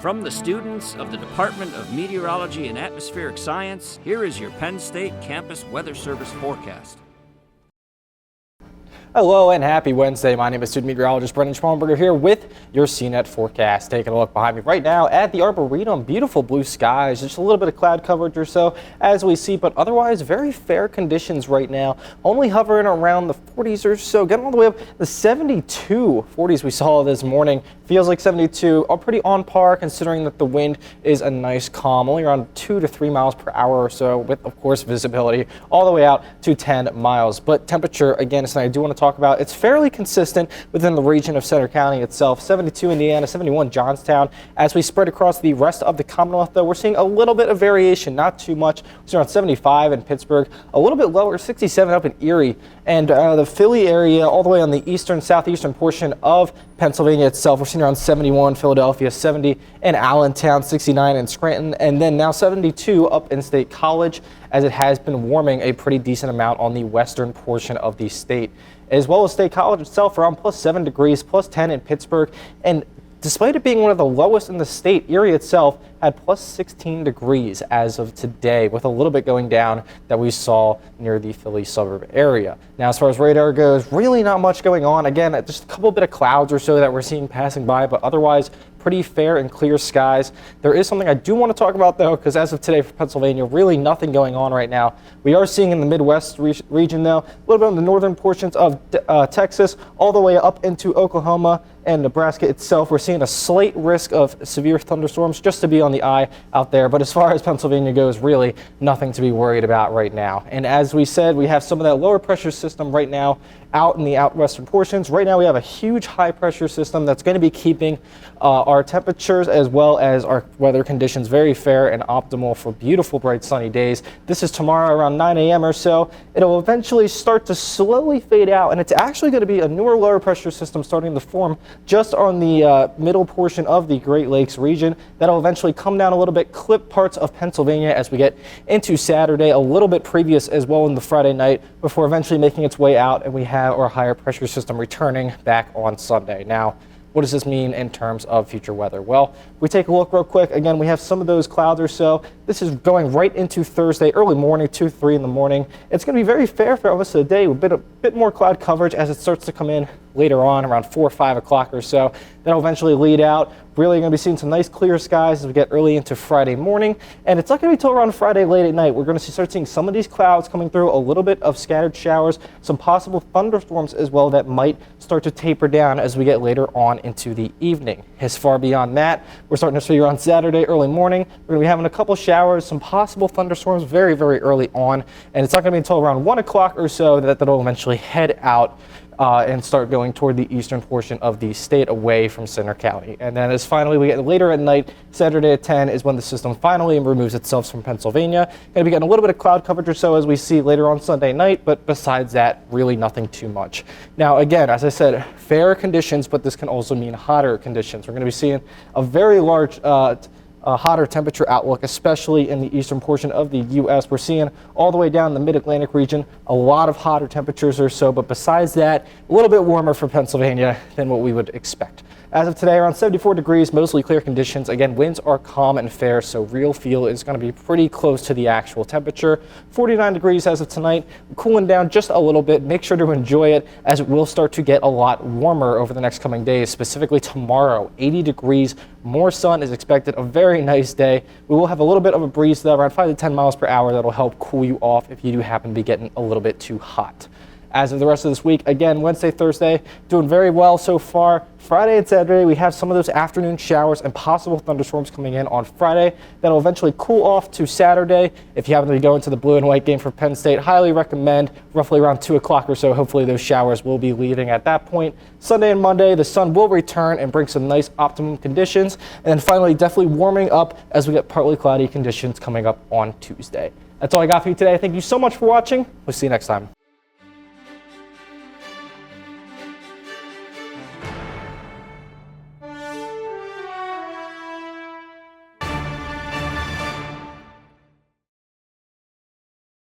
From the students of the Department of Meteorology and Atmospheric Science, here is your Penn State Campus Weather Service forecast. Hello and happy Wednesday. My name is student meteorologist Brendan Schmalenberger here with your CNET forecast. Taking a look behind me right now at the Arboretum. Beautiful blue skies, just a little bit of cloud coverage or so as we see, but otherwise very fair conditions right now. Only hovering around the 40s or so, getting all the way up the 72 40s we saw this morning. Feels like 72 are pretty on par considering that the wind is a nice calm, only around 2 to 3 miles per hour or so with, of course, visibility all the way out to 10 miles. But temperature, again, something I do want to talk about. It's fairly consistent within the region of Center County itself. 72 Indiana, 71 Johnstown. As we spread across the rest of the Commonwealth, though, we're seeing a little bit of variation, not too much. We're around 75 in Pittsburgh, a little bit lower, 67 up in Erie, and the Philly area all the way on the eastern, southeastern portion of Pennsylvania itself. We're seeing around 71 Philadelphia, 70 in Allentown, 69 in Scranton, and then now 72 up in State College, as it has been warming a pretty decent amount on the western portion of the state. As well as State College itself around plus 7 degrees, plus 10 in Pittsburgh, and despite it being one of the lowest in the state, Erie itself had plus 16 degrees as of today, with a little bit going down that we saw near the Philly suburb area. Now, as far as radar goes, really not much going on. Again, just a couple bit of clouds or so that we're seeing passing by, but otherwise pretty fair and clear skies. There is something I do want to talk about, though, because as of today for Pennsylvania, really nothing going on right now. We are seeing in the Midwest region, though, a little bit on the northern portions of Texas, all the way up into Oklahoma and Nebraska itself. We're seeing a slight risk of severe thunderstorms, just to be on the eye out there. But as far as Pennsylvania goes, really nothing to be worried about right now. And as we said, we have some of that lower pressure system right now out in the out western portions. Right now we have a huge high pressure system that's going to be keeping our temperatures as well as our weather conditions very fair and optimal for beautiful bright sunny days. This is tomorrow around 9 a.m. or so. It'll eventually start to slowly fade out, and it's actually going to be a newer lower pressure system starting to form just on the middle portion of the Great Lakes region. That'll eventually come down a little bit, clip parts of Pennsylvania as we get into Saturday, a little bit previous as well in the Friday night, before eventually making its way out, and we have our higher pressure system returning back on Sunday. Now, what does this mean in terms of future weather? Well, if we take a look real quick, again, we have some of those clouds or so. This is going right into Thursday, early morning, 2, 3 in the morning. It's going to be very fair for most of the day, with a bit more cloud coverage as it starts to come in later on around 4 or 5 o'clock or so. That'll eventually lead out. Really going to be seeing some nice clear skies as we get early into Friday morning. And it's not going to be till around Friday late at night. We're going to start seeing some of these clouds coming through, a little bit of scattered showers, some possible thunderstorms as well that might start to taper down as we get later on into the evening. As far beyond that, we're starting to see around Saturday early morning. We're going to be having a couple showers, some possible thunderstorms very, very early on. And it's not going to be until around 1 o'clock or so that that'll eventually head out and start going toward the eastern portion of the state away from Center County. And then as finally we get later at night, Saturday at 10 is when the system finally removes itself from Pennsylvania. Going to be getting a little bit of cloud coverage or so as we see later on Sunday night, but besides that, really nothing too much. Now again, as I said, fair conditions, but this can also mean hotter conditions. We're going to be seeing a very large hotter temperature outlook, especially in the eastern portion of the U.S. We're seeing all the way down the mid-Atlantic region a lot of hotter temperatures or so, but besides that, a little bit warmer for Pennsylvania than what we would expect. As of today, around 74 degrees, mostly clear conditions. Again, winds are calm and fair, so real feel is going to be pretty close to the actual temperature. 49 degrees as of tonight, cooling down just a little bit. Make sure to enjoy it, as it will start to get a lot warmer over the next coming days, specifically tomorrow. 80 degrees, more sun is expected, a very nice day. We will have a little bit of a breeze though, around 5 to 10 miles per hour. That'll help cool you off if you do happen to be getting a little bit too hot. As of the rest of this week, again, Wednesday, Thursday, doing very well so far. Friday and Saturday, we have some of those afternoon showers and possible thunderstorms coming in on Friday. That'll eventually cool off to Saturday. If you happen to be going to the blue and white game for Penn State, highly recommend roughly around 2 o'clock or so. Hopefully those showers will be leaving at that point. Sunday and Monday, the sun will return and bring some nice optimum conditions. And then finally, definitely warming up as we get partly cloudy conditions coming up on Tuesday. That's all I got for you today. Thank you so much for watching. We'll see you next time.